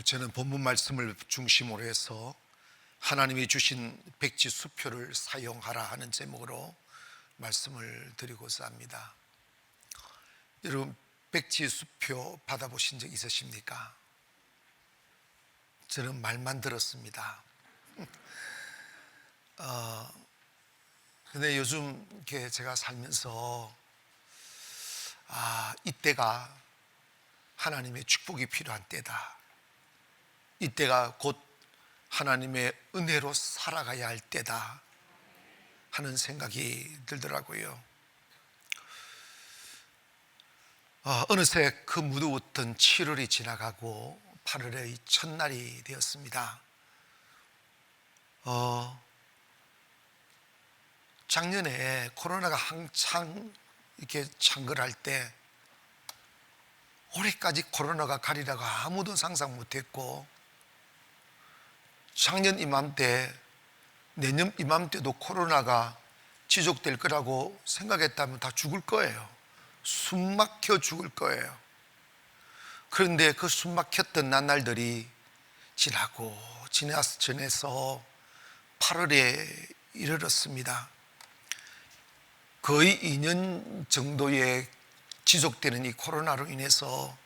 저는 본문 말씀을 중심으로 해서 하나님이 주신 백지 수표를 사용하라 하는 제목으로 말씀을 드리고자 합니다. 여러분, 백지 수표 받아보신 적 있으십니까? 저는 말만 들었습니다. 근데 요즘 이렇게 제가 살면서 이때가 하나님의 축복이 필요한 때다. 이때가 곧 하나님의 은혜로 살아가야 할 때다 하는 생각이 들더라고요. 어느새 그 무더웠던 7월이 지나가고 8월의 첫날이 되었습니다. 작년에 코로나가 한창 이렇게 창궐할 때 올해까지 코로나가 가리라고 아무도 상상 못했고, 작년 이맘때, 내년 이맘때도 코로나가 지속될 거라고 생각했다면 다 죽을 거예요. 숨 막혀 죽을 거예요. 그런데 그 숨 막혔던 나날들이 지나고 지내서 8월에 이르렀습니다. 거의 2년 정도의 지속되는 이 코로나로 인해서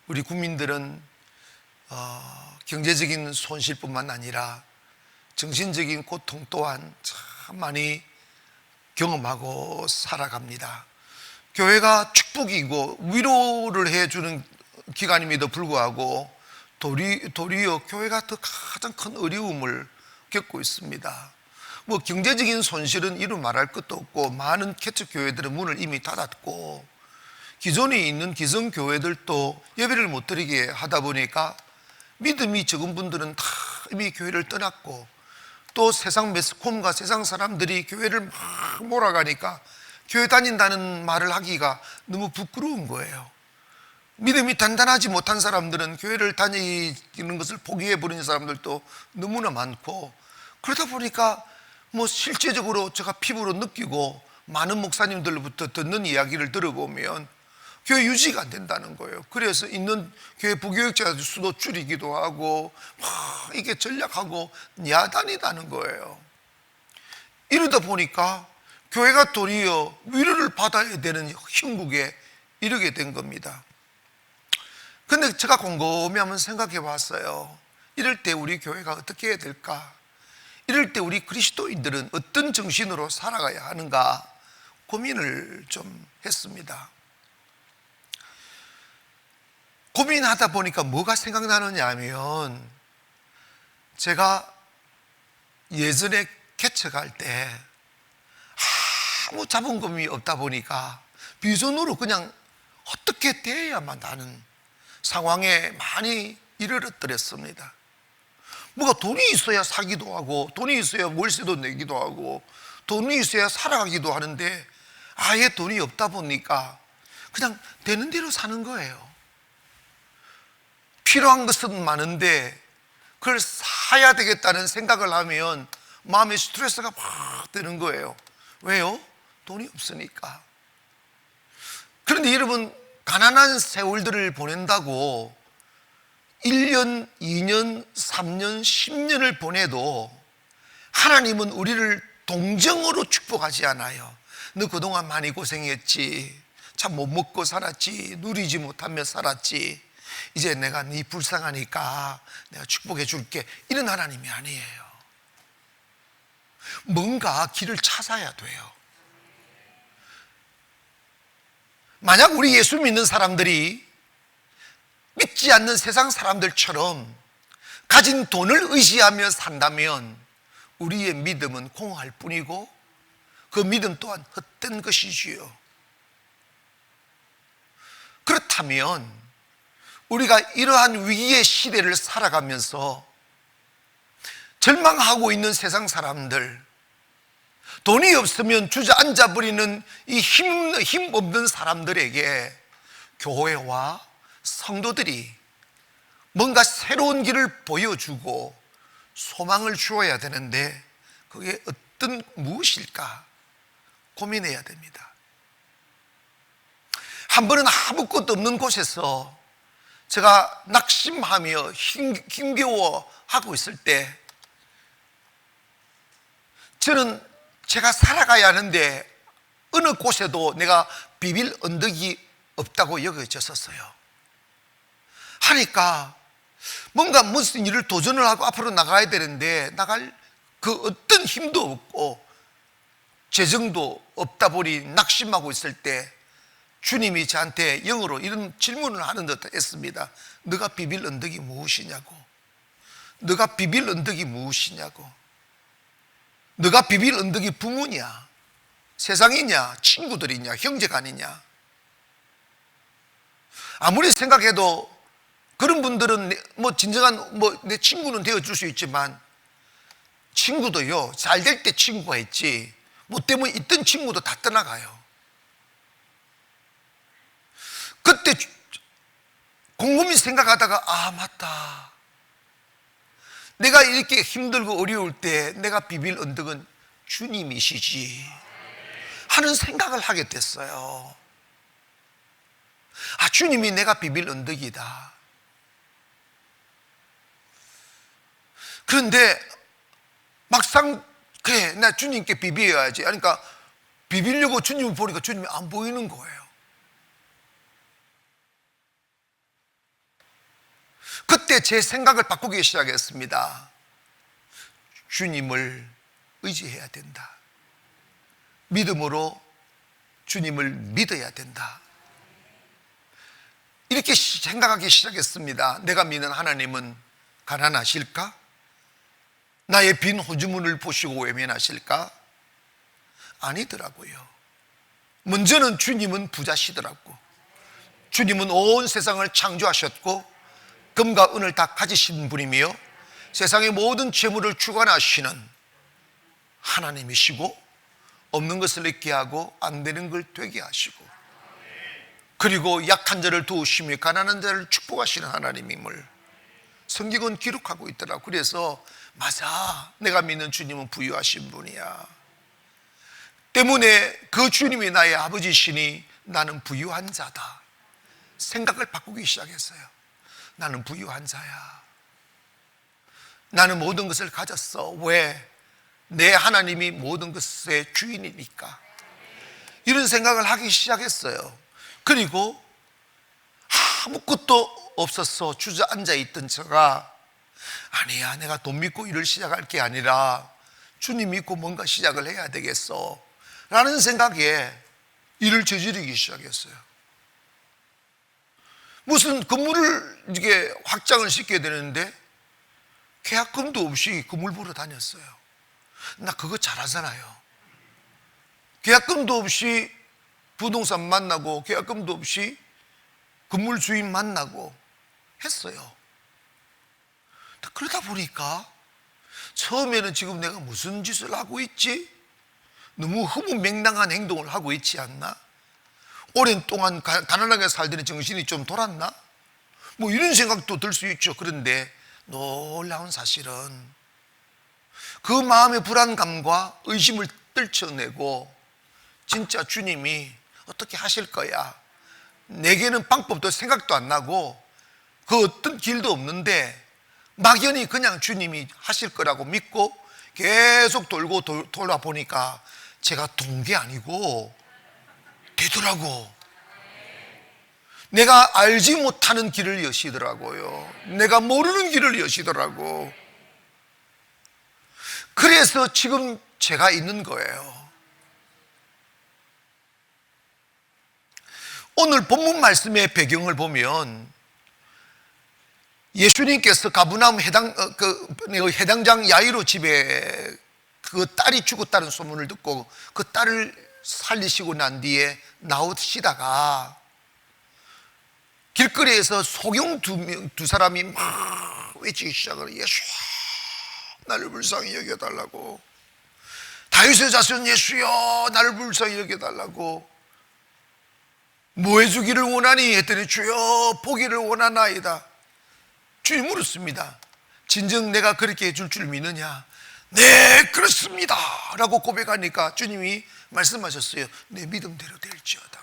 우리 국민들은 경제적인 손실뿐만 아니라 정신적인 고통 또한 참 많이 경험하고 살아갑니다. 교회가 축복이고 위로를 해주는 기관임에도 불구하고 도리어 교회가 더 가장 큰 어려움을 겪고 있습니다. 경제적인 손실은 이루 말할 것도 없고, 많은 개척 교회들은 문을 이미 닫았고, 기존에 있는 기성교회들도 예배를 못 드리게 하다 보니까 믿음이 적은 분들은 다 이미 교회를 떠났고, 또 세상 매스컴과 세상 사람들이 교회를 막 몰아가니까 교회 다닌다는 말을 하기가 너무 부끄러운 거예요. 믿음이 단단하지 못한 사람들은 교회를 다니는 것을 포기해버리는 사람들도 너무나 많고, 그러다 보니까 실제적으로 제가 피부로 느끼고 많은 목사님들로부터 듣는 이야기를 들어보면 교회 유지가 안 된다는 거예요. 그래서 있는 교회 부교육자 수도 줄이기도 하고 이게 전략하고 야단이다는 거예요. 이러다 보니까 교회가 도리어 위로를 받아야 되는 형국에 이르게 된 겁니다. 근데 제가 곰곰이 한번 생각해 봤어요. 이럴 때 우리 교회가 어떻게 해야 될까? 이럴 때 우리 그리스도인들은 어떤 정신으로 살아가야 하는가 고민을 좀 했습니다. 고민하다 보니까 뭐가 생각나느냐 하면, 제가 예전에 개척할 때 아무 자본금이 없다 보니까 비전으로 그냥 어떻게 돼야만 하는 상황에 많이 이르렀더랬습니다. 돈이 있어야 사기도 하고, 돈이 있어야 월세도 내기도 하고, 돈이 있어야 살아가기도 하는데 아예 돈이 없다 보니까 그냥 되는 대로 사는 거예요. 필요한 것은 많은데 그걸 사야 되겠다는 생각을 하면 마음에 스트레스가 막 드는 거예요. 왜요? 돈이 없으니까. 그런데 여러분, 가난한 세월들을 보낸다고 1년, 2년, 3년, 10년을 보내도 하나님은 우리를 동정으로 축복하지 않아요. 너 그동안 많이 고생했지, 참 못 먹고 살았지, 누리지 못하며 살았지, 이제 내가 네 불쌍하니까 내가 축복해 줄게, 이런 하나님이 아니에요. 뭔가 길을 찾아야 돼요. 만약 우리 예수 믿는 사람들이 믿지 않는 세상 사람들처럼 가진 돈을 의지하며 산다면 우리의 믿음은 공할 뿐이고 그 믿음 또한 헛된 것이지요. 그렇다면 우리가 이러한 위기의 시대를 살아가면서 절망하고 있는 세상 사람들, 돈이 없으면 주저앉아 버리는 이 힘 없는 사람들에게 교회와 성도들이 뭔가 새로운 길을 보여주고 소망을 주어야 되는데, 그게 무엇일까 고민해야 됩니다. 한 번은 아무것도 없는 곳에서 제가 낙심하며 힘겨워하고 있을 때 저는 제가 살아가야 하는데 어느 곳에도 내가 비빌 언덕이 없다고 여겨졌었어요. 하니까 뭔가 무슨 일을 도전을 하고 앞으로 나가야 되는데 나갈 그 어떤 힘도 없고 재정도 없다 보니 낙심하고 있을 때 주님이 저한테 영어로 이런 질문을 하는 듯 했습니다. 너가 비빌 언덕이 무엇이냐고. 너가 비빌 언덕이 무엇이냐고. 너가 비빌 언덕이 부모냐, 세상이냐, 친구들이냐, 형제간이냐. 아무리 생각해도 그런 분들은 뭐 진정한 내 친구는 되어줄 수 있지만 친구도요, 잘 될 때 친구가 있지 뭐 때문에 있던 친구도 다 떠나가요. 그때 곰곰이 생각하다가 아 맞다, 내가 이렇게 힘들고 어려울 때 내가 비빌 언덕은 주님이시지 하는 생각을 하게 됐어요. 아, 주님이 내가 비빌 언덕이다. 그런데 막상 그래 나 주님께 비벼야지 그러니까 비비려고 주님을 보니까 주님이 안 보이는 거예요. 그때 제 생각을 바꾸기 시작했습니다. 주님을 의지해야 된다. 믿음으로 주님을 믿어야 된다. 이렇게 생각하기 시작했습니다. 내가 믿는 하나님은 가난하실까? 나의 빈 호주문을 보시고 외면하실까? 아니더라고요. 먼저는 주님은 부자시더라고. 주님은 온 세상을 창조하셨고 금과 은을 다 가지신 분이며 세상의 모든 재물을 주관하시는 하나님이시고 없는 것을 있게 하고 안 되는 걸 되게 하시고 그리고 약한 자를 도우시며 가난한 자를 축복하시는 하나님임을 성경은 기록하고 있더라. 그래서 맞아, 내가 믿는 주님은 부유하신 분이야. 때문에 그 주님이 나의 아버지시니 나는 부유한 자다. 생각을 바꾸기 시작했어요. 나는 부유한 자야. 나는 모든 것을 가졌어. 왜? 내 하나님이 모든 것의 주인이니까. 이런 생각을 하기 시작했어요. 그리고 아무것도 없었어 주저앉아 있던 제가 아니야, 내가 돈 믿고 일을 시작할 게 아니라 주님 믿고 뭔가 시작을 해야 되겠어 라는 생각에 일을 저지르기 시작했어요. 무슨 건물을 이게 확장을 시켜야 되는데 계약금도 없이 건물 보러 다녔어요. 나 그거 잘하잖아요. 계약금도 없이 부동산 만나고 계약금도 없이 건물 주인 만나고 했어요. 그러다 보니까 처음에는 지금 내가 무슨 짓을 하고 있지? 너무 허무맹랑한 행동을 하고 있지 않나? 오랜 동안 가난하게 살더니 정신이 좀 돌았나? 뭐 이런 생각도 들 수 있죠. 그런데 놀라운 사실은 그 마음의 불안감과 의심을 떨쳐내고 진짜 주님이 어떻게 하실 거야, 내게는 방법도 생각도 안 나고 그 어떤 길도 없는데 막연히 그냥 주님이 하실 거라고 믿고 계속 돌고 돌아보니까 제가 돈 게 아니고 되더라고. 내가 알지 못하는 길을 여시더라고요. 내가 모르는 길을 여시더라고. 그래서 지금 제가 있는 거예요. 오늘 본문 말씀의 배경을 보면 예수님께서 가버나움 해당장 야이로 집에 그 딸이 죽었다는 소문을 듣고 그 딸을 살리시고 난 뒤에 나오시다가 길거리에서 소경 두 사람이 막 외치기 시작을 해요. 예수야, 나를 불쌍히 여겨달라고. 다윗의 자손 예수여, 나를 불쌍히 여겨달라고. 뭐 해주기를 원하니 했더니 주여 보기를 원하나이다. 주님 물었습니다. 진정 내가 그렇게 해줄 줄 믿느냐? 네 그렇습니다 라고 고백하니까 주님이 말씀하셨어요. 내 믿음대로 될지어다.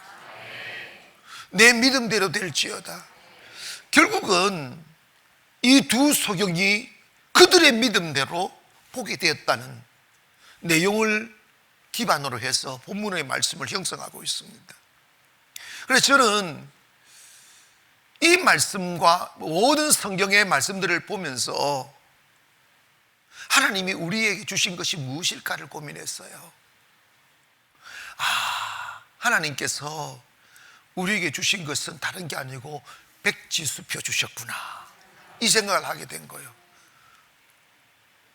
내 믿음대로 될지어다. 결국은 이 두 소경이 그들의 믿음대로 보게 되었다는 내용을 기반으로 해서 본문의 말씀을 형성하고 있습니다. 그래서 저는 이 말씀과 모든 성경의 말씀들을 보면서 하나님이 우리에게 주신 것이 무엇일까를 고민했어요. 하나님께서 우리에게 주신 것은 다른 게 아니고 백지수표 주셨구나, 이 생각을 하게 된 거예요.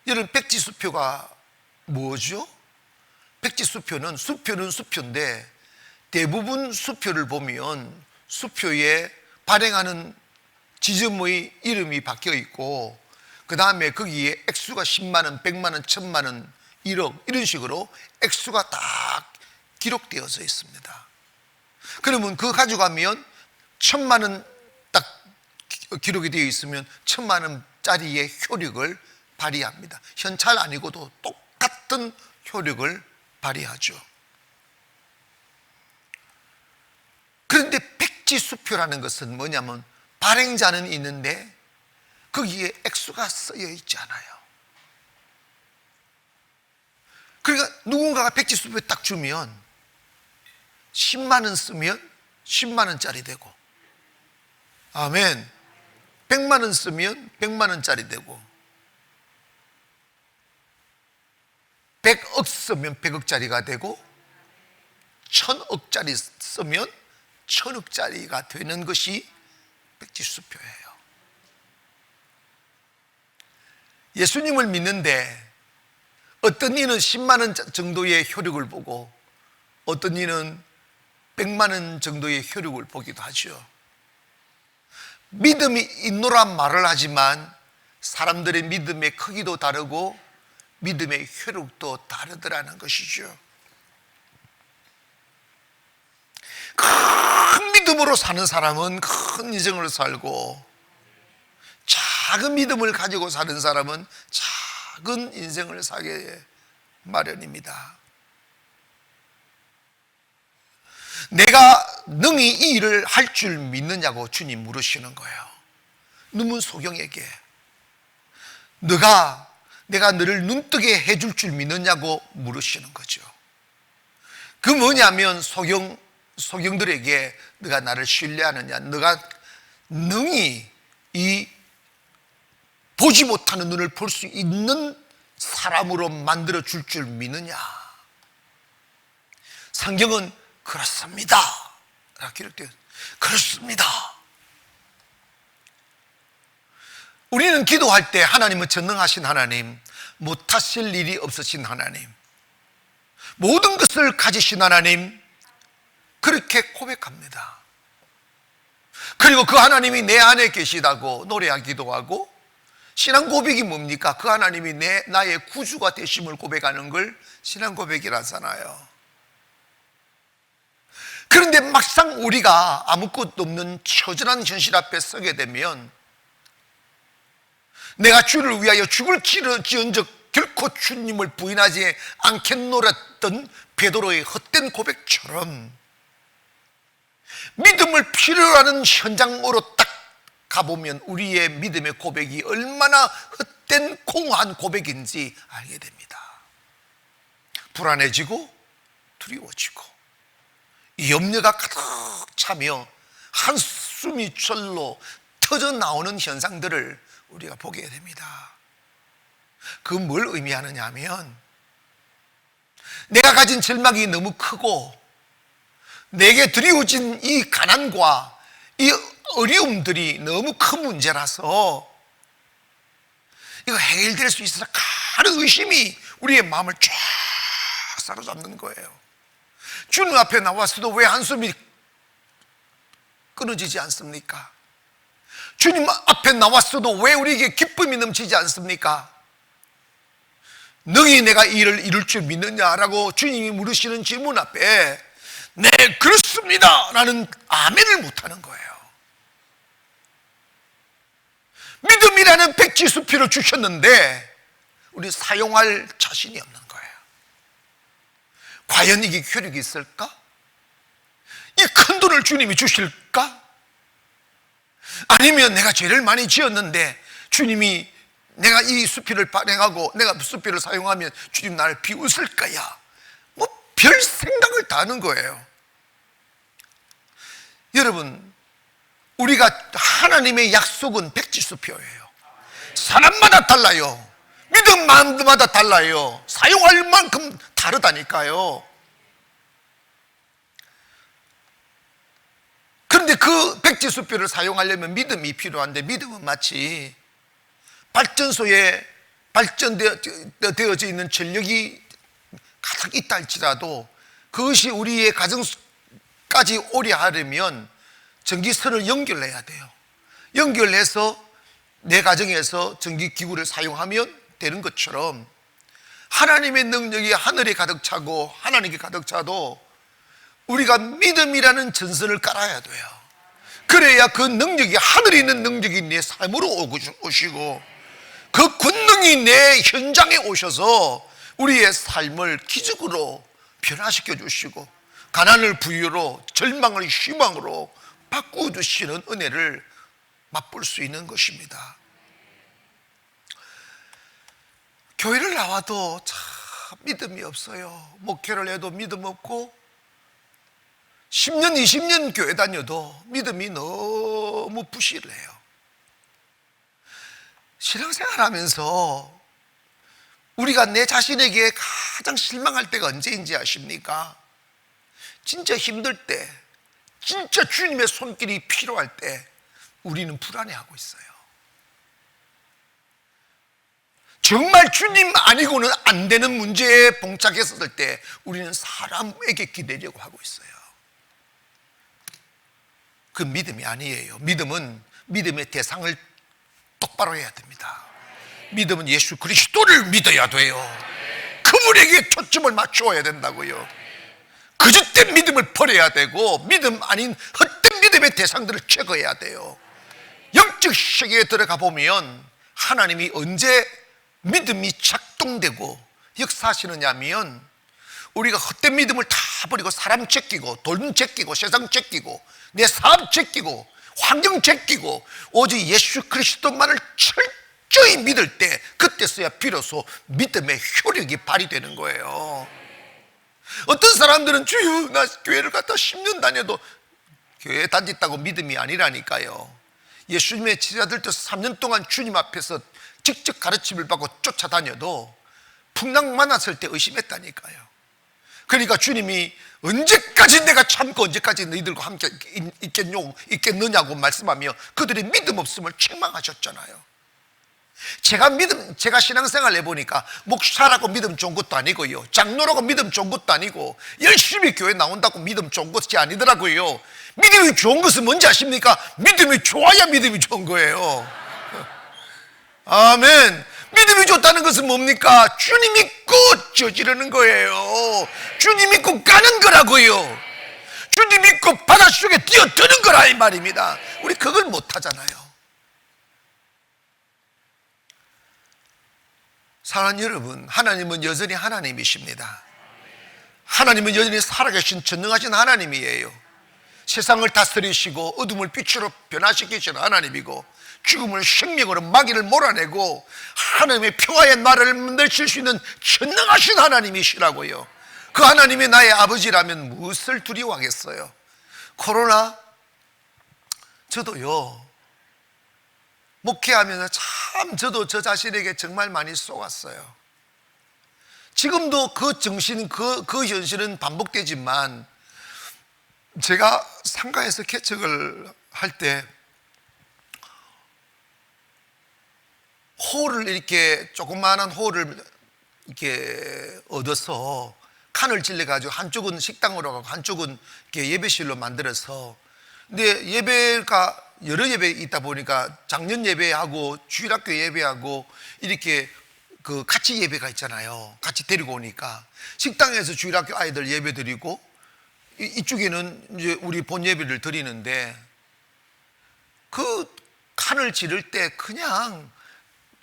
여러분, 백지수표가 뭐죠? 백지수표는 수표인데 대부분 수표를 보면 수표에 발행하는 지점의 이름이 박혀 있고 그 다음에 거기에 액수가 10만 원, 100만 원, 1000만 원, 1억 이런 식으로 액수가 다 기록되어져 있습니다. 그러면 그거 가져가면 1000만 원 딱 기록이 되어 있으면 1000만 원짜리의 효력을 발휘합니다. 현찰 아니고도 똑같은 효력을 발휘하죠. 그런데 백지수표라는 것은 뭐냐면 발행자는 있는데 거기에 액수가 쓰여 있지 않아요. 그러니까 누군가가 백지수표 딱 주면 10만 원 쓰면 10만 원짜리 되고, 아멘. 100만 원 쓰면 100만 원짜리 되고, 100억 쓰면 100억짜리가 되고, 1000억짜리 쓰면 1000억짜리가 되는 것이 백지수표예요. 예수님을 믿는데 어떤 이는 10만 원 정도의 효력을 보고 어떤 이는 100만 원 정도의 효력을 보기도 하죠. 믿음이 있노란 말을 하지만 사람들의 믿음의 크기도 다르고 믿음의 효력도 다르더라는 것이죠. 큰 믿음으로 사는 사람은 큰 인생을 살고, 작은 믿음을 가지고 사는 사람은 작은 인생을 살게 마련입니다. 내가 능히 이 일을 할 줄 믿느냐고 주님 물으시는 거예요. 누문 소경에게 내가 너를 눈뜨게 해줄 줄 믿느냐고 물으시는 거죠. 그 뭐냐면 소경들에게 너가 나를 신뢰하느냐, 너가 능히 이 보지 못하는 눈을 볼 수 있는 사람으로 만들어 줄 줄 믿느냐. 성경은 그렇습니다 라고 기록되어 있습니다. 그렇습니다. 우리는 기도할 때 하나님은 전능하신 하나님, 못하실 일이 없으신 하나님, 모든 것을 가지신 하나님, 그렇게 고백합니다. 그리고 그 하나님이 내 안에 계시다고 노래하기도 하고, 신앙 고백이 뭡니까? 그 하나님이 나의 구주가 되심을 고백하는 걸 신앙 고백이라잖아요. 그런데 막상 우리가 아무것도 없는 처절한 현실 앞에 서게 되면 내가 주를 위하여 죽을 지은즉 결코 주님을 부인하지 않겠노랬던 베드로의 헛된 고백처럼 믿음을 필요로 하는 현장으로 딱 가보면 우리의 믿음의 고백이 얼마나 헛된 공허한 고백인지 알게 됩니다. 불안해지고 두려워지고 염려가 가득 차며 한숨이 절로 터져 나오는 현상들을 우리가 보게 됩니다. 그건 뭘 의미하느냐 하면 내가 가진 절망이 너무 크고 내게 드리워진 이 가난과 이 어려움들이 너무 큰 문제라서 이거 해결될 수 있어서 가는 의심이 우리의 마음을 쫙 사로잡는 거예요. 주님 앞에 나왔어도 왜 한숨이 끊어지지 않습니까? 주님 앞에 나왔어도 왜 우리에게 기쁨이 넘치지 않습니까? 능히 내가 이 일을 이룰 줄 믿느냐라고 주님이 물으시는 질문 앞에 네, 그렇습니다 라는 아멘을 못하는 거예요. 믿음이라는 백지수표를 주셨는데 우리 사용할 자신이 없는 거예요. 과연 이게 효력이 있을까? 이 큰 돈을 주님이 주실까? 아니면 내가 죄를 많이 지었는데 주님이 내가 이 수필을 발행하고 내가 수필을 사용하면 주님 나를 비웃을 거야. 뭐 별 생각을 다 하는 거예요. 여러분, 우리가 하나님의 약속은 백지수표예요. 사람마다 달라요. 믿음 마음마다 달라요. 사용할 만큼 다르다니까요. 그런데 그 백지수표를 사용하려면 믿음이 필요한데, 믿음은 마치 발전소에 발전되어져 있는 전력이 가득 있다 할지라도 그것이 우리의 가정까지 오래 하려면 전기선을 연결해야 돼요. 연결해서 내 가정에서 전기기구를 사용하면 되는 것처럼 하나님의 능력이 하늘에 가득 차고 하나님께 가득 차도 우리가 믿음이라는 전선을 깔아야 돼요. 그래야 그 능력이, 하늘에 있는 능력이 내 삶으로 오시고 그 권능이 내 현장에 오셔서 우리의 삶을 기적으로 변화시켜 주시고 가난을 부유로, 절망을 희망으로 바꾸어 주시는 은혜를 맛볼 수 있는 것입니다. 교회를 나와도 참 믿음이 없어요. 목회를 해도 믿음 없고 10년, 20년 교회 다녀도 믿음이 너무 부실해요. 신앙생활 하면서 우리가 내 자신에게 가장 실망할 때가 언제인지 아십니까? 진짜 힘들 때, 진짜 주님의 손길이 필요할 때 우리는 불안해하고 있어요. 정말 주님 아니고는 안 되는 문제에 봉착했을 때 우리는 사람에게 기대려고 하고 있어요. 그 믿음이 아니에요. 믿음은 믿음의 대상을 똑바로 해야 됩니다. 믿음은 예수 그리스도를 믿어야 돼요. 그분에게 초점을 맞추어야 된다고요. 그릇된 믿음을 버려야 되고 믿음 아닌 헛된 믿음의 대상들을 제거해야 돼요. 영적 세계에 들어가 보면 하나님이 언제 믿음이 작동되고 역사하시느냐 하면 우리가 헛된 믿음을 다 버리고 사람 제끼고 돈 제끼고 세상 제끼고 내 사업 제끼고 환경 제끼고 오직 예수 그리스도만을 철저히 믿을 때 그때서야 비로소 믿음의 효력이 발휘되는 거예요. 어떤 사람들은 주여 나 교회를 갔다 10년 다녀도 교회 다녔다고 믿음이 아니라니까요. 예수님의 제자들도 3년 동안 주님 앞에서 직접 가르침을 받고 쫓아다녀도 풍랑 만났을 때 의심했다니까요. 그러니까 주님이 언제까지 내가 참고 언제까지 너희들과 함께 있겠느냐고 말씀하며 그들의 믿음 없음을 책망하셨잖아요. 제가 신앙생활 해보니까 목사라고 믿음 좋은 것도 아니고요, 장로라고 믿음 좋은 것도 아니고 열심히 교회 나온다고 믿음 좋은 것이 아니더라고요. 믿음이 좋은 것은 뭔지 아십니까? 믿음이 좋아야 믿음이 좋은 거예요. 아멘. 믿음이 좋다는 것은 뭡니까? 주님 믿고 저지르는 거예요. 주님 믿고 가는 거라고요. 주님 믿고 바닷속에 뛰어드는 거라 이 말입니다. 우리 그걸 못하잖아요. 사랑하는 여러분, 하나님은 여전히 하나님이십니다. 하나님은 여전히 살아계신 전능하신 하나님이에요. 세상을 다스리시고 어둠을 빛으로 변화시키시는 하나님이고 죽음을 생명으로 마귀를 몰아내고 하나님의 평화의 나라를 만드실 수 있는 전능하신 하나님이시라고요. 그 하나님이 나의 아버지라면 무엇을 두려워하겠어요? 코로나, 저도요 목회하면서 참 저도 저 자신에게 정말 많이 속았어요. 지금도 그 정신, 그 현실은 반복되지만 제가 상가에서 개척을 할 때 홀을 이렇게 조그마한 홀을 이렇게 얻어서 칸을 질러가지고 한쪽은 식당으로 가고 한쪽은 이렇게 예배실로 만들어서, 근데 예배가 여러 예배 있다 보니까 작년 예배하고 주일학교 예배하고 이렇게 그 같이 예배가 있잖아요. 같이 데리고 오니까 식당에서 주일학교 아이들 예배 드리고 이쪽에는 이제 우리 본 예배를 드리는데 그 칸을 지를 때 그냥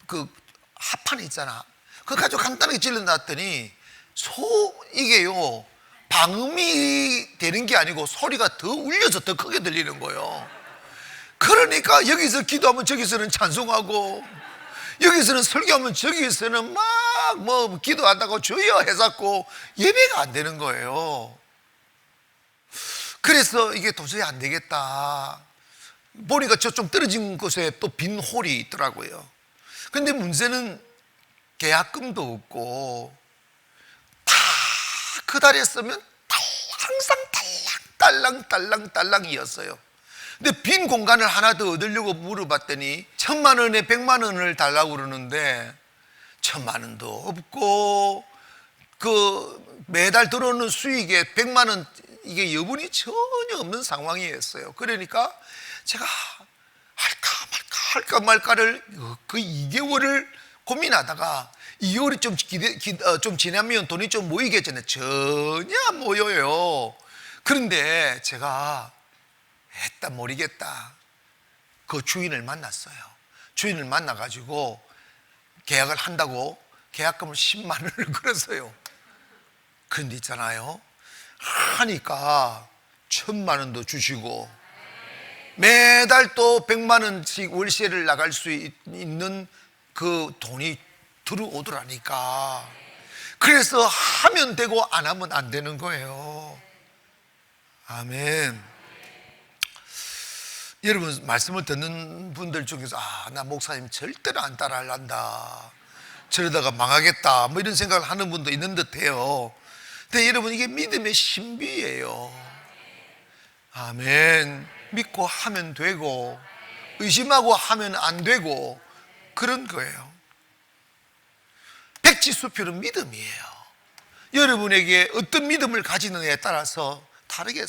그 합판 있잖아. 그거 가지고 간단하게 질러놨더니 이게요 방음이 되는 게 아니고 소리가 더 울려서 더 크게 들리는 거예요. 그러니까 여기서 기도하면 저기서는 찬송하고, 여기서는 설교하면 저기서는 막 뭐 기도하다가 주여 해잡고 예배가 안 되는 거예요. 그래서 이게 도저히 안 되겠다 보니까 저 좀 떨어진 곳에 또 빈 홀이 있더라고요. 근데 문제는 계약금도 없고 다 그 달에 쓰면 항상 딸랑딸랑이었어요. 근데 빈 공간을 하나 더 얻으려고 물어봤더니 1,000만 원에 100만 원을 달라고 그러는데 1,000만 원도 없고 그 매달 들어오는 수익에 100만 원 이게 여분이 전혀 없는 상황이었어요. 그러니까 제가 할까 말까를 그 2개월을 고민하다가 2개월이 좀 지나면 돈이 좀 모이겠잖아요. 전혀 안 모여요. 그런데 제가 했다 모르겠다 그 주인을 만났어요. 주인을 만나가지고 계약을 한다고 계약금을 10만 원을 걸었어요. 그런데 있잖아요, 하니까 1,000만 원도 주시고 매달 또 100만 원씩 월세를 나갈 수 있는 그 돈이 들어오더라니까. 그래서 하면 되고 안 하면 안 되는 거예요. 아멘. 여러분, 말씀을 듣는 분들 중에서 나 목사님 절대로 안 따라할란다, 저러다가 망하겠다 뭐 이런 생각을 하는 분도 있는 듯해요. 근데 여러분, 이게 믿음의 신비예요. 아멘. 믿고 하면 되고 의심하고 하면 안 되고 그런 거예요. 백지수표는 믿음이에요. 여러분에게 어떤 믿음을 가지느냐에 따라서 다르게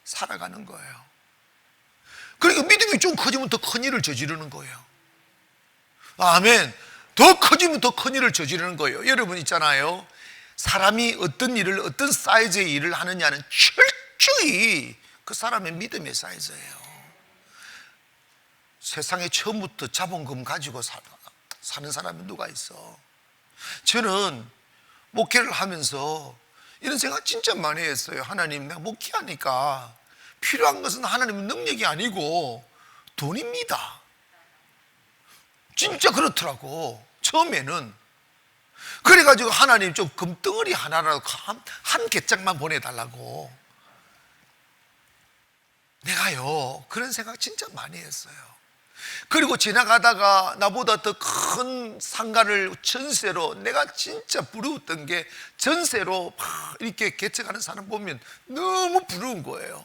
살아가는 거예요. 그러니까 믿음이 좀 커지면 더 큰 일을 저지르는 거예요. 아멘. 더 커지면 더 큰 일을 저지르는 거예요. 여러분 있잖아요, 사람이 어떤 일을, 어떤 사이즈의 일을 하느냐는 철저히 그 사람의 믿음의 사이즈예요. 세상에 처음부터 자본금 가지고 사는 사람이 누가 있어? 저는 목회를 하면서 이런 생각 진짜 많이 했어요. 하나님, 내가 목회하니까 필요한 것은 하나님의 능력이 아니고 돈입니다. 진짜 그렇더라고, 처음에는. 그래가지고 하나님 좀 금덩어리 하나라도 한 개짝만 보내달라고 내가요 그런 생각 진짜 많이 했어요. 그리고 지나가다가 나보다 더 큰 상가를 전세로, 내가 진짜 부러웠던 게 전세로 막 이렇게 개척하는 사람 보면 너무 부러운 거예요.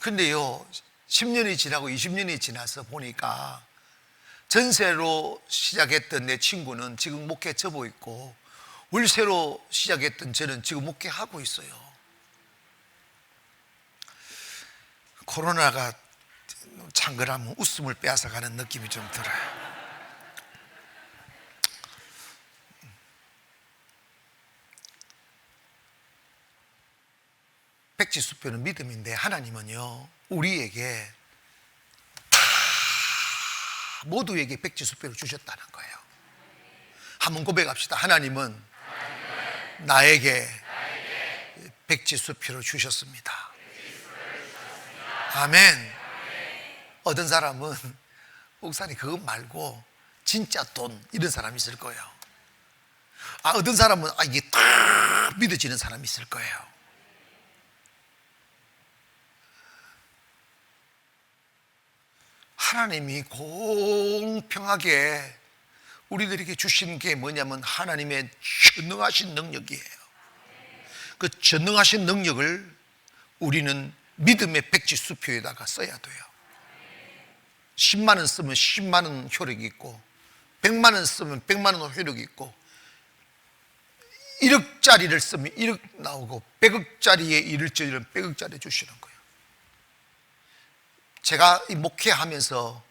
근데요 10년이 지나고 20년이 지나서 보니까 전세로 시작했던 내 친구는 지금 목회 접어 있고, 월세로 시작했던 저는 지금 목회하고 있어요. 코로나가 창궐하면 웃음을 빼앗아가는 느낌이 좀 들어요. 백지수표는 믿음인데 하나님은요 우리에게 다 모두에게 백지수표를 주셨다는 거예요. 한번 고백합시다. 하나님은 나에게 백지수표를 주셨습니다. 아멘. 어떤 사람은 목사님 그것 말고 진짜 돈 이런 사람이 있을 거예요. 어떤 사람은 이게 딱 믿어지는 사람이 있을 거예요. 하나님이 공평하게 우리들에게 주신 게 뭐냐면 하나님의 전능하신 능력이에요. 그 전능하신 능력을 우리는 믿음의 백지수표에다가 써야 돼요. 10만 원 쓰면 10만 원 효력이 있고, 100만 원 쓰면 100만 원 효력이 있고, 1억짜리를 쓰면 1억 나오고, 100억짜리의 일을 저지르면 100억짜리 주시는 거예요. 제가 이 목회하면서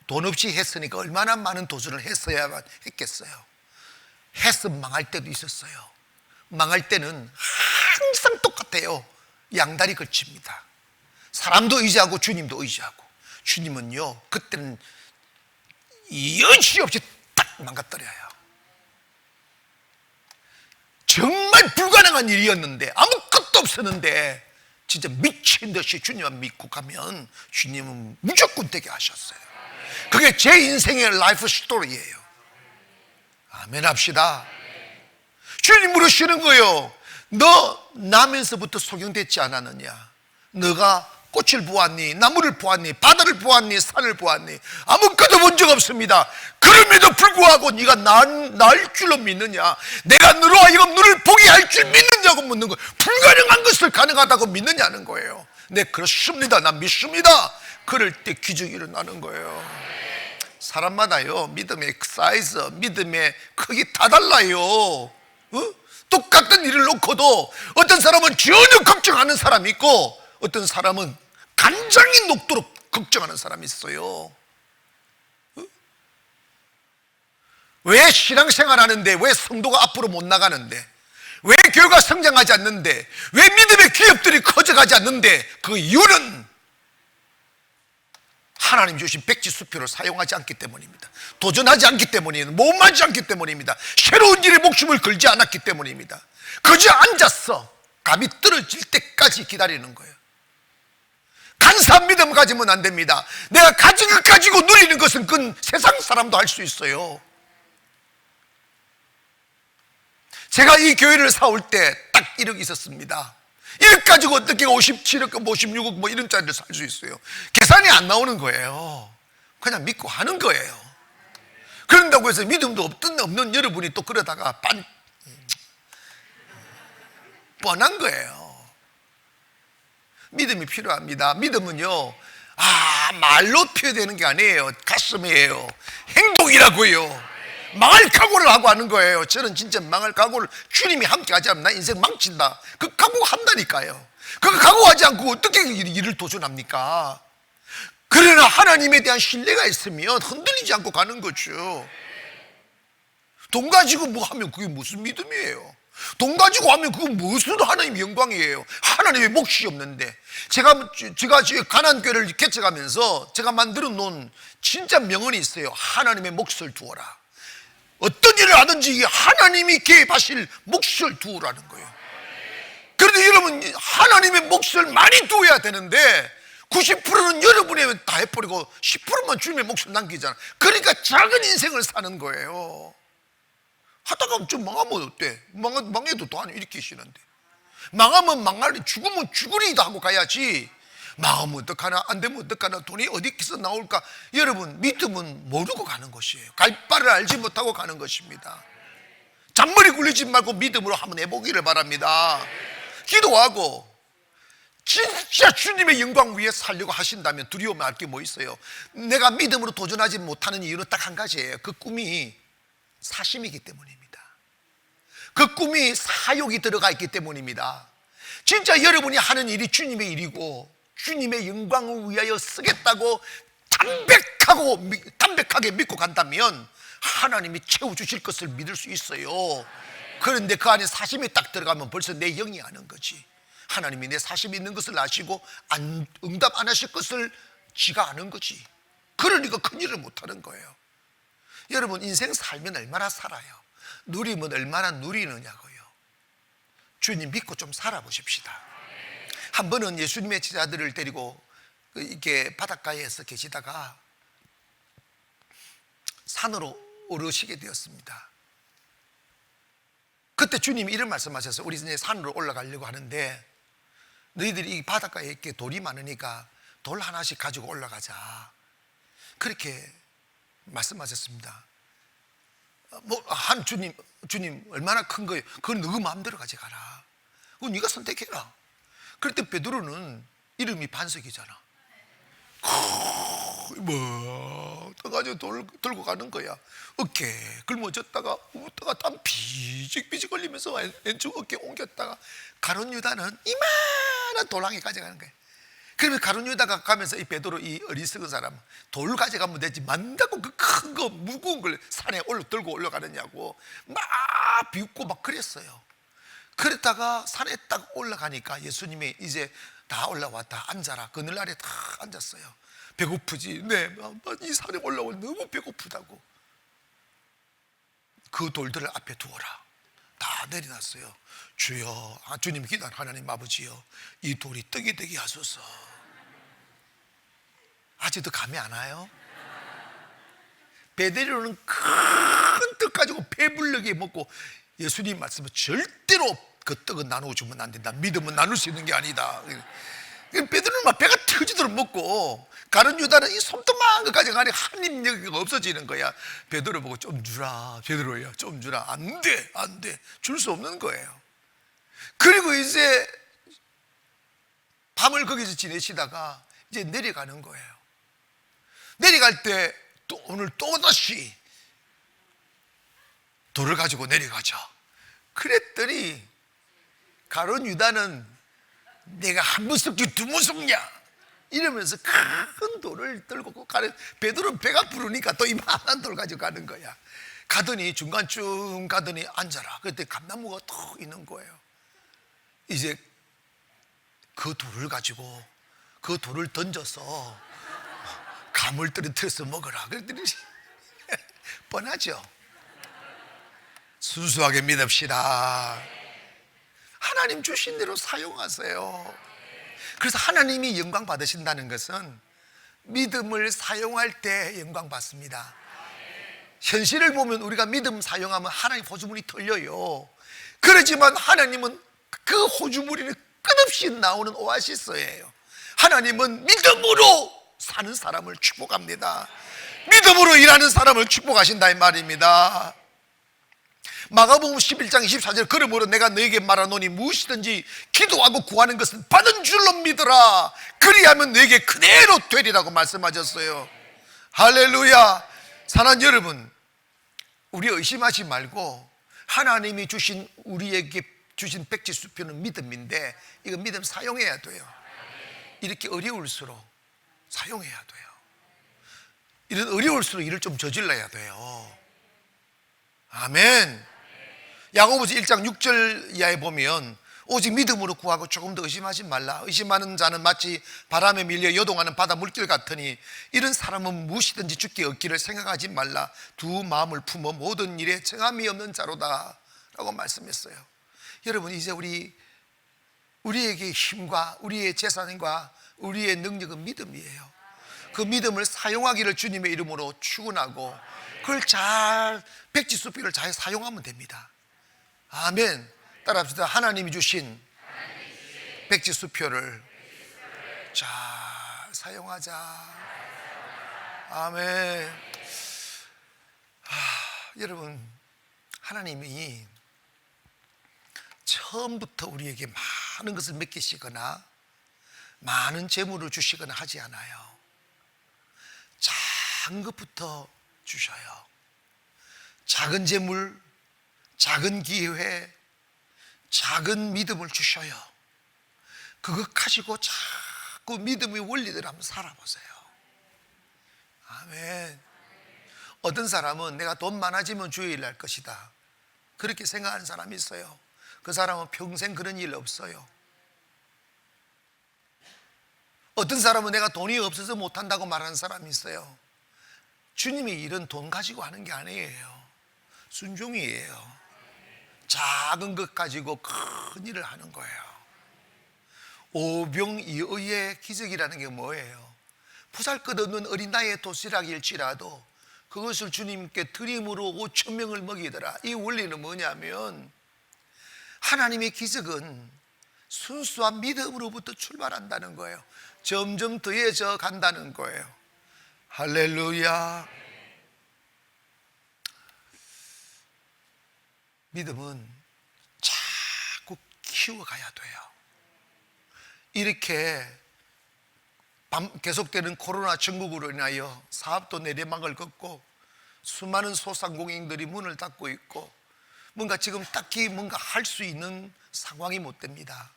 돈 없이 했으니까 얼마나 많은 도전을 했어야만 했겠어요. 해서 망할 때도 있었어요. 망할 때는 항상 똑같아요. 양다리 걸칩니다. 사람도 의지하고 주님도 의지하고. 주님은요 그때는 여지없이 딱 망가뜨려요. 정말 불가능한 일이었는데, 아무것도 없었는데 진짜 미친 듯이 주님만 믿고 가면 주님은 무조건 되게 하셨어요. 그게 제 인생의 라이프 스토리예요. 아멘 합시다. 주님 물으시는 거예요. 너 나면서부터 소경됐지 않았느냐? 너가 꽃을 보았니? 나무를 보았니? 바다를 보았니? 산을 보았니? 아무것도 본 적 없습니다. 그럼에도 불구하고 네가 날 줄로 믿느냐? 내가 너로 하여금 너를 보게 할 줄 믿느냐고 묻는 거예요. 불가능한 것을 가능하다고 믿느냐는 거예요. 네, 그렇습니다. 난 믿습니다. 그럴 때 기적이 일어나는 거예요. 사람마다요, 믿음의 사이즈, 믿음의 크기 다 달라요. 똑같은 일을 놓고도 어떤 사람은 전혀 걱정하는 사람이 있고 어떤 사람은 간장이 녹도록 걱정하는 사람이 있어요. 왜 신앙생활 하는데 왜 성도가 앞으로 못 나가는데, 왜 교회가 성장하지 않는데, 왜 믿음의 기업들이 커져가지 않는데, 그 이유는 하나님 주신 백지수표를 사용하지 않기 때문입니다. 도전하지 않기 때문입니다. 모험하지 않기 때문입니다. 새로운 일에 목숨을 걸지 않았기 때문입니다. 그저 앉아서 감이 떨어질 때까지 기다리는 거예요. 간사한 믿음 가지면 안 됩니다. 내가 가진 것 가지고 누리는 것은 그건 세상 사람도 할 수 있어요. 제가 이 교회를 사올 때 딱 1억 있었습니다. 1억 가지고 어떻게 57억, 56억 뭐 이런 짜리를 살 수 있어요? 계산이 안 나오는 거예요. 그냥 믿고 하는 거예요. 그런다고 해서 믿음도 없는 여러분이 또 그러다가 뻔한 거예요. 믿음이 필요합니다. 믿음은요, 말로 표현되는 게 아니에요. 가슴이에요. 행동이라고요. 망할 각오를 하고 하는 거예요. 저는 진짜 망할 각오를, 주님이 함께 하지 않으면 나 인생 망친다, 그 각오 한다니까요. 그 각오하지 않고 어떻게 일을 도전합니까? 그러나 하나님에 대한 신뢰가 있으면 흔들리지 않고 가는 거죠. 돈 가지고 뭐 하면 그게 무슨 믿음이에요? 돈 가지고 하면 그건 무슨 하나님의 영광이에요? 하나님의 몫이 없는데. 제가 가난교회를 개척하면서 제가 만들어 놓은 진짜 명언이 있어요. 하나님의 몫을 두어라. 어떤 일을 하든지 하나님이 개입하실 몫을 두으라는 거예요. 그런데 여러분, 하나님의 몫을 많이 두어야 되는데 90%는 여러분이 다 해버리고 10%만 주님의 몫을 남기잖아. 그러니까 작은 인생을 사는 거예요. 하다가 좀 망하면 어때? 망해도 또 하나님 일으키시는데. 망하면 망하리, 죽으면 죽으리도 하고 가야지. 망하면 어떡하나, 안 되면 어떡하나, 돈이 어디서 나올까. 여러분, 믿음은 모르고 가는 것이에요. 갈 바를 알지 못하고 가는 것입니다. 잔머리 굴리지 말고 믿음으로 한번 해보기를 바랍니다. 기도하고 진짜 주님의 영광 위에 살려고 하신다면 두려움 알 게 뭐 있어요? 내가 믿음으로 도전하지 못하는 이유는 딱 한 가지예요. 그 꿈이 사심이기 때문입니다. 그 꿈이 사욕이 들어가 있기 때문입니다. 진짜 여러분이 하는 일이 주님의 일이고 주님의 영광을 위하여 쓰겠다고 담백하게 믿고 간다면 하나님이 채워주실 것을 믿을 수 있어요. 그런데 그 안에 사심이 딱 들어가면 벌써 내 영이 아는 거지. 하나님이 내 사심이 있는 것을 아시고 응답 안 하실 것을 지가 아는 거지. 그러니까 큰일을 못하는 거예요. 여러분, 인생 살면 얼마나 살아요? 누리면 얼마나 누리느냐고요. 주님 믿고 좀 살아보십시다. 한 번은 예수님의 제자들을 데리고 이렇게 바닷가에서 계시다가 산으로 오르시게 되었습니다. 그때 주님이 이런 말씀하셨어요. 우리 이제 산으로 올라가려고 하는데 너희들이 이 바닷가에 이렇게 돌이 많으니까 돌 하나씩 가지고 올라가자. 그렇게 말씀하셨습니다. 주님 얼마나 큰 거예요? 그건 너 마음대로 가져가라. 그건 네가 선택해라. 그럴 때 베드로는 이름이 반석이잖아. 떠가지고 돌 들고 가는 거야. 어깨 굶어졌다가 웃다가 땀 비직비직 흘리면서 왼쪽 어깨 옮겼다가 가룟 유다는 이만한 돌랑이 가져가는 거야. 그러면 가룟 유다가 가면서 이 베드로, 이 어리석은 사람, 돌 가져가면 되지 만다고 그 큰 거 무거운 걸 산에 들고 올라가느냐고 막 비웃고 막 그랬어요. 그랬다가 산에 딱 올라가니까 예수님이 이제 다 올라왔다, 앉아라. 그늘 아래 다 앉았어요. 배고프지? 네, 이 산에 올라오면 너무 배고프다고. 그 돌들을 앞에 두어라. 다 내려놨어요. 주여, 주님 기도한 하나님 아버지여, 이 돌이 떡이 되게 하소서. 아직도 감이 안 와요? 베드로는 큰 떡 가지고 배불르게 먹고 예수님 말씀은 절대로 그 떡은 나누어 주면 안 된다. 믿음은 나눌 수 있는 게 아니다. 베드로는 막 배가 터지도록 먹고, 가룟 유다는 이 손톱만 거 가져가니 한 입 없어지는 거야. 베드로 보고 좀 주라, 베드로야 좀 주라. 안 돼, 안 돼. 줄 수 없는 거예요. 그리고 이제 밤을 거기서 지내시다가 이제 내려가는 거예요. 내려갈 때 또 오늘 또다시 돌을 가지고 내려가자. 그랬더니 가룟 유다는 내가 한 번 썩지 두 번 썩냐 이러면서 큰 돌을 들고 가는, 베드로는 배가 부르니까 또 이만한 돌 가지고 가는 거야. 가더니 중간쯤 가더니 앉아라. 그때 감나무가 턱 있는 거예요. 이제 그 돌을 가지고 그 돌을 던져서 감을 떨어뜨려서 먹어라. 그랬더니 뻔하죠. 순수하게 믿읍시다. 하나님 주신 대로 사용하세요. 그래서 하나님이 영광 받으신다는 것은 믿음을 사용할 때 영광 받습니다. 현실을 보면 우리가 믿음 사용하면 하나님 호주물이 털려요. 그렇지만 하나님은 그 호주물이 끝없이 나오는 오아시스예요. 하나님은 믿음으로 사는 사람을 축복합니다. 믿음으로 일하는 사람을 축복하신다 이 말입니다. 마가복음 11장 24절, 그러므로 내가 너에게 말하노니 무엇이든지 기도하고 구하는 것은 받은 줄로 믿으라. 그리하면 너에게 그대로 되리라고 말씀하셨어요. 할렐루야. 사랑하는 여러분, 우리 의심하지 말고 하나님이 주신, 우리에게 주신 백지수표는 믿음인데 이거 믿음 사용해야 돼요. 이렇게 어려울수록 사용해야 돼요. 이런 어려울수록 일을 좀 저질러야 돼요. 아멘. 야고보서 1장 6절 이하에 보면 오직 믿음으로 구하고 조금 더 의심하지 말라. 의심하는 자는 마치 바람에 밀려 요동하는 바다 물길 같으니 이런 사람은 무엇이든지 주께 얻기를 생각하지 말라. 두 마음을 품어 모든 일에 정함이 없는 자로다 라고 말씀했어요. 여러분, 이제 우리에게 힘과 우리의 재산과 우리의 능력은 믿음이에요. 그 믿음을 사용하기를 주님의 이름으로 축원하고 그걸 잘, 백지수표를 잘 사용하면 됩니다. 아멘. 따라합시다. 하나님이 주신 백지수표를 잘 사용하자. 아멘. 여러분, 하나님이 처음부터 우리에게 많은 것을 맡기시거나 많은 재물을 주시거나 하지 않아요. 작은 것부터 주셔요. 작은 재물, 작은 기회, 작은 믿음을 주셔요. 그것 가지고 자꾸 믿음의 원리대로 한번 살아보세요. 아멘. 어떤 사람은 내가 돈 많아지면 주의 일 할 것이다, 그렇게 생각하는 사람이 있어요. 그 사람은 평생 그런 일 없어요. 어떤 사람은 내가 돈이 없어서 못한다고 말하는 사람이 있어요. 주님의 일은 돈 가지고 하는 게 아니에요. 순종이에요. 작은 것 가지고 큰 일을 하는 거예요. 오병이어의 기적이라는 게 뭐예요? 보잘것없는 어린 나이의 도시락일지라도 그것을 주님께 드림으로 5,000명을 먹이더라. 이 원리는 뭐냐면 하나님의 기적은 순수한 믿음으로부터 출발한다는 거예요. 점점 더해져 간다는 거예요. 할렐루야. 믿음은 자꾸 키워가야 돼요. 이렇게 계속되는 코로나 전국으로 인하여 사업도 내리막을 걷고 수많은 소상공인들이 문을 닫고 있고 뭔가 지금 딱히 뭔가 할 수 있는 상황이 못 됩니다.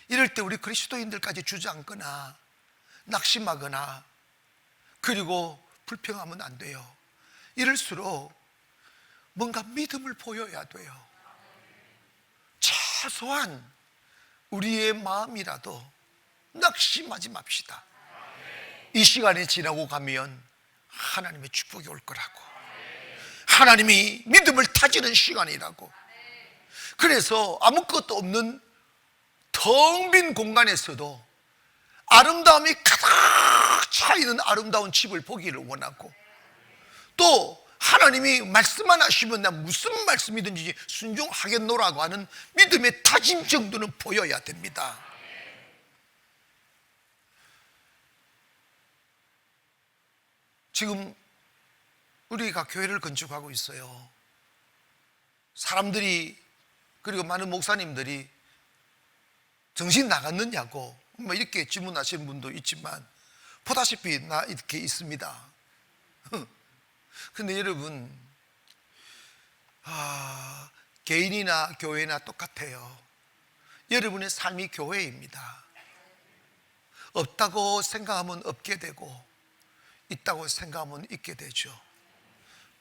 이럴 때 우리 그리스도인들까지 주저앉거나 낙심하거나 그리고 불평하면 안 돼요. 이럴수록 뭔가 믿음을 보여야 돼요. 최소한 우리의 마음이라도 낙심하지 맙시다. 이 시간이 지나고 가면 하나님의 축복이 올 거라고, 하나님이 믿음을 다지는 시간이라고, 그래서 아무것도 없는 텅 빈 공간에서도 아름다움이 가득 차 있는 아름다운 집을 보기를 원하고, 또 하나님이 말씀만 하시면 나 무슨 말씀이든지 순종하겠노라고 하는 믿음의 다짐 정도는 보여야 됩니다. 지금 우리가 교회를 건축하고 있어요. 사람들이, 그리고 많은 목사님들이 정신 나갔느냐고 뭐 이렇게 질문하시는 분도 있지만, 보다시피 나 이렇게 있습니다. 근데 여러분, 개인이나 교회나 똑같아요. 여러분의 삶이 교회입니다. 없다고 생각하면 없게 되고, 있다고 생각하면 있게 되죠.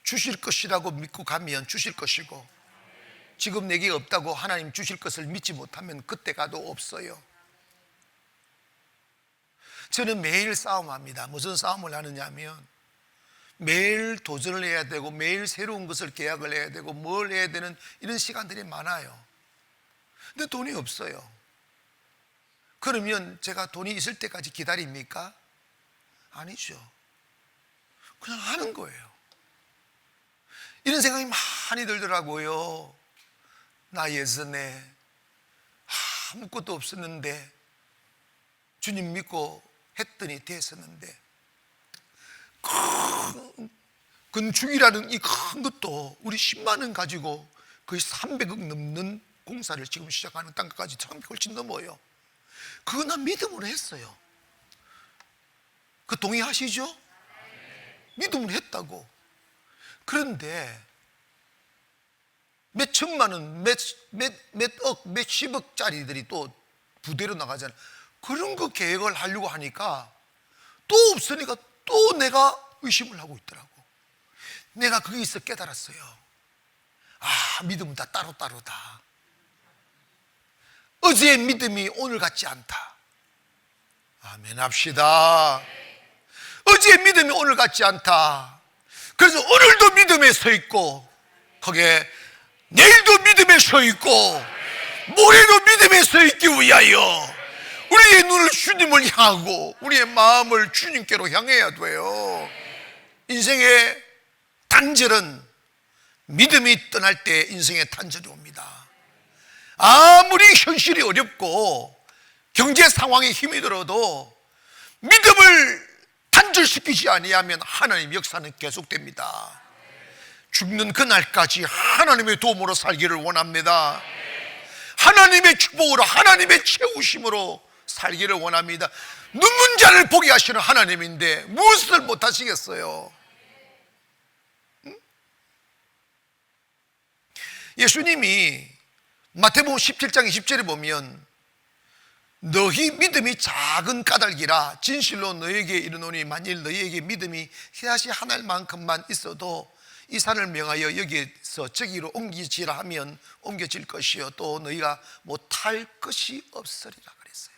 주실 것이라고 믿고 가면 주실 것이고, 지금 내게 없다고 하나님 주실 것을 믿지 못하면 그때 가도 없어요. 저는 매일 싸움합니다. 무슨 싸움을 하느냐 하면, 매일 도전을 해야 되고 매일 새로운 것을 계약을 해야 되고 뭘 해야 되는 이런 시간들이 많아요. 근데 돈이 없어요. 그러면 제가 돈이 있을 때까지 기다립니까? 아니죠. 그냥 하는 거예요. 이런 생각이 많이 들더라고요. 나 예전에 아무것도 없었는데 주님 믿고 했더니 됐었는데, 건축이라는 이 큰 것도 우리 10만 원 가지고 거의 300억 넘는 공사를 지금 시작하는 땅까지 300 훨씬 넘어요. 그거 난 믿음으로 했어요. 그 동의하시죠? 믿음으로 했다고. 그런데 몇 천만 원, 몇 억, 몇십억짜리들이 또 부대로 나가잖아요. 그런 거 계획을 하려고 하니까 또 없으니까 또 내가 의심을 하고 있더라고. 내가 거기서 깨달았어요. 믿음은 다 따로따로다. 어제의 믿음이 오늘 같지 않다. 아멘 합시다. 어제의 믿음이 오늘 같지 않다. 그래서 오늘도 믿음에 서 있고, 거기에 내일도 믿음에 서 있고, 모레도 믿음에 서 있기 위하여 우리의 눈을 주님을 향하고 우리의 마음을 주님께로 향해야 돼요. 인생의 단절은 믿음이 떠날 때 인생의 단절이 옵니다. 아무리 현실이 어렵고 경제 상황에 힘이 들어도 믿음을 단절시키지 아니하면 하나님의 역사는 계속됩니다. 죽는 그날까지 하나님의 도움으로 살기를 원합니다. 하나님의 축복으로, 하나님의 채우심으로 살기를 원합니다. 눈먼 자를 보게 하시는 하나님인데 무엇을 못하시겠어요? 예수님이 마태복음 17장 20절에 보면, 너희 믿음이 작은 까닭이라 진실로 너희에게 이르노니 만일 너희에게 믿음이 희다시 하늘만큼만 있어도 이 산을 명하여 여기에서 저기로 옮기지라 하면 옮겨질 것이요 또 너희가 못할 것이 없으리라 그랬어요.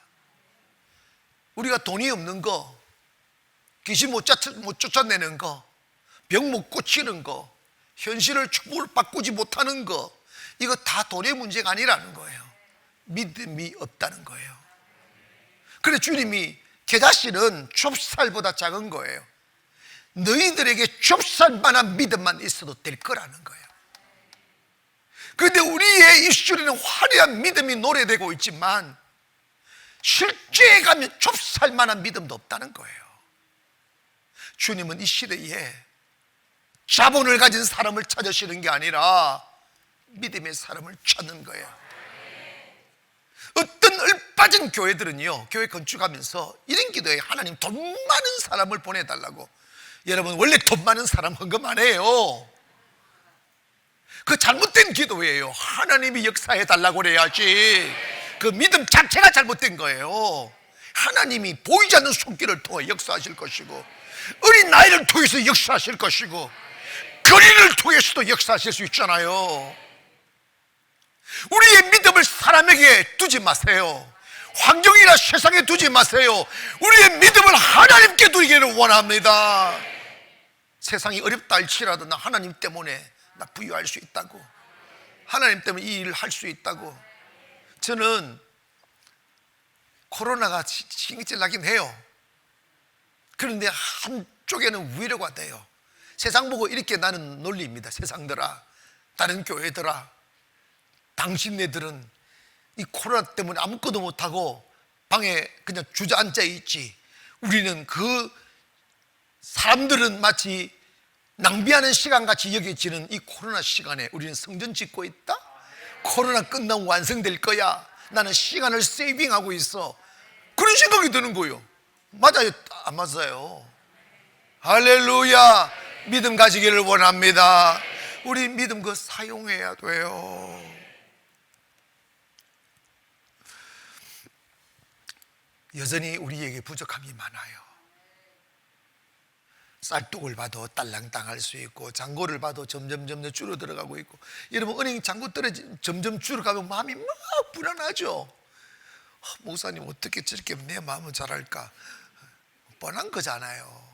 우리가 돈이 없는 거, 귀신 못 쫓아내는 거, 병 못 고치는 거, 현실을 축복을 바꾸지 못하는 거, 이거 다 돈의 문제가 아니라는 거예요. 믿음이 없다는 거예요. 그래서 주님이 겨자씨는 좁쌀보다 작은 거예요. 너희들에게 좁쌀만한 믿음만 있어도 될 거라는 거예요. 그런데 우리의 입술에는 화려한 믿음이 노래되고 있지만 실제에 가면 좁쌀만한 믿음도 없다는 거예요. 주님은 이 시대에 자본을 가진 사람을 찾으시는 게 아니라 믿음의 사람을 찾는 거예요. 어떤 얼빠진 교회들은요, 교회 건축하면서 이런 기도해요. 하나님 돈 많은 사람을 보내달라고. 여러분, 원래 돈 많은 사람 헌금 안 해요. 그 잘못된 기도예요. 하나님이 역사해 달라고 그래야지. 그 믿음 자체가 잘못된 거예요. 하나님이 보이지 않는 손길을 통해 역사하실 것이고, 어린 나이를 통해서 역사하실 것이고, 거리를 통해서도 역사하실 수 있잖아요. 우리의 믿음을 사람에게 두지 마세요. 환경이나 세상에 두지 마세요. 우리의 믿음을 하나님께 두기를 원합니다. 세상이 어렵다 할지라도 나 하나님 때문에 나 부유할 수 있다고. 하나님 때문에 이 일을 할 수 있다고. 저는 코로나가 신경질 나긴 해요. 그런데 한쪽에는 위로가 돼요. 세상 보고 이렇게 나는 논리입니다. 세상들아, 다른 교회들아, 당신네들은 이 코로나 때문에 아무것도 못하고 방에 그냥 주저앉아 있지. 우리는 사람들은 마치 낭비하는 시간같이 여겨지는 이 코로나 시간에 우리는 성전 짓고 있다? 코로나 끝나면 완성될 거야. 나는 시간을 세이빙하고 있어. 그런 생각이 드는 거예요. 맞아요? 안 맞아요? 할렐루야. 믿음 가지기를 원합니다. 우리 믿음 사용해야 돼요. 여전히 우리에게 부족함이 많아요. 쌀떡을 봐도 딸랑땅할 수 있고, 잔고를 봐도 점점 줄어들어가고 있고. 여러분, 은행 잔고 점점 줄어가면 마음이 막 불안하죠. 목사님, 어떻게 저렇게 내 마음을 잘할까? 뻔한 거잖아요.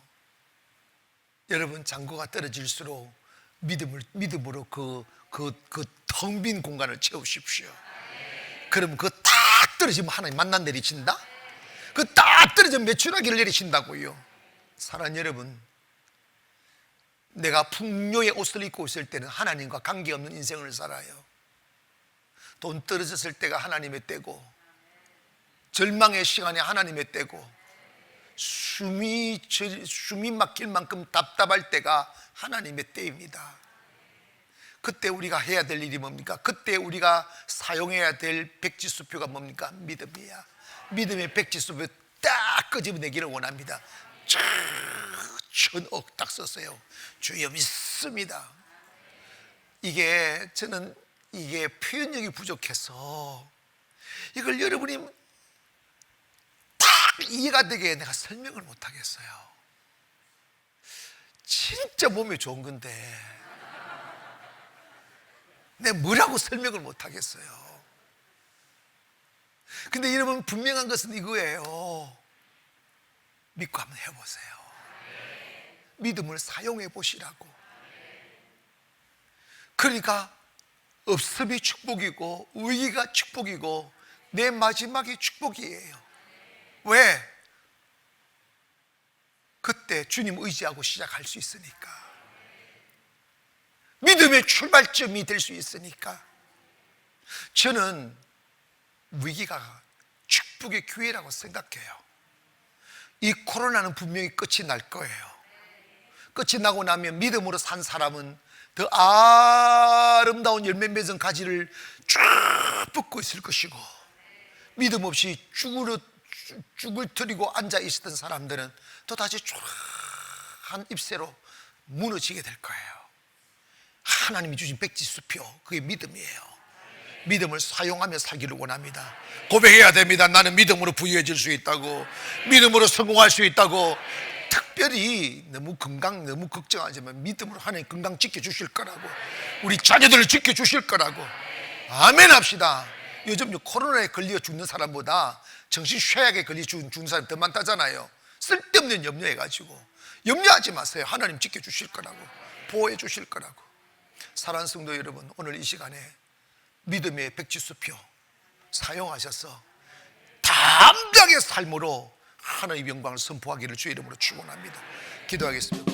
여러분, 잔고가 떨어질수록 믿음으로 텅 빈 공간을 채우십시오. 그러면 딱 떨어지면 하나님 만나 내리신다? 딱 떨어지면 매출하기를 내리신다고요. 사랑하는 여러분, 내가 풍요의 옷을 입고 있을 때는 하나님과 관계없는 인생을 살아요. 돈 떨어졌을 때가 하나님의 때고, 절망의 시간에 하나님의 때고, 숨이 막힐 만큼 답답할 때가 하나님의 때입니다. 그때 우리가 해야 될 일이 뭡니까? 그때 우리가 사용해야 될 백지수표가 뭡니까? 믿음이야. 믿음의 백지수표 딱 끄집어내기를 원합니다. 천억 딱 썼어요. 주여 믿습니다. 저는 이게 표현력이 부족해서 이걸 여러분이 딱 이해가 되게 내가 설명을 못 하겠어요. 진짜 몸에 좋은 건데 내가 뭐라고 설명을 못 하겠어요. 근데 여러분, 분명한 것은 이거예요. 믿고 한번 해보세요. 믿음을 사용해 보시라고. 그러니까 없음이 축복이고 위기가 축복이고 내 마지막이 축복이에요. 왜? 그때 주님 의지하고 시작할 수 있으니까. 믿음의 출발점이 될 수 있으니까. 저는 위기가 축복의 기회라고 생각해요. 이 코로나는 분명히 끝이 날 거예요. 끝이 나고 나면 믿음으로 산 사람은 더 아름다운 열매 맺은 가지를 쭉 뻗고 있을 것이고, 믿음 없이 죽을 들이고 앉아 있었던 사람들은 또 다시 쫙한 잎새로 무너지게 될 거예요. 하나님이 주신 백지수표, 그게 믿음이에요. 믿음을 사용하며 살기를 원합니다. 고백해야 됩니다. 나는 믿음으로 부유해질 수 있다고, 믿음으로 성공할 수 있다고. 특별히 너무 걱정하지만 믿음으로 하나님 건강 지켜주실 거라고, 우리 자녀들을 지켜주실 거라고. 아멘 합시다. 요즘 코로나에 걸려 죽는 사람보다 정신 쇠약에 걸려 죽는 사람이 더 많다잖아요. 쓸데없는 염려해가지고. 염려하지 마세요. 하나님 지켜주실 거라고, 보호해 주실 거라고. 사랑하는 성도 여러분, 오늘 이 시간에 믿음의 백지수표 사용하셔서 담대하게 삶으로 하나님의 영광을 선포하기를 주의 이름으로 축원합니다. 기도하겠습니다.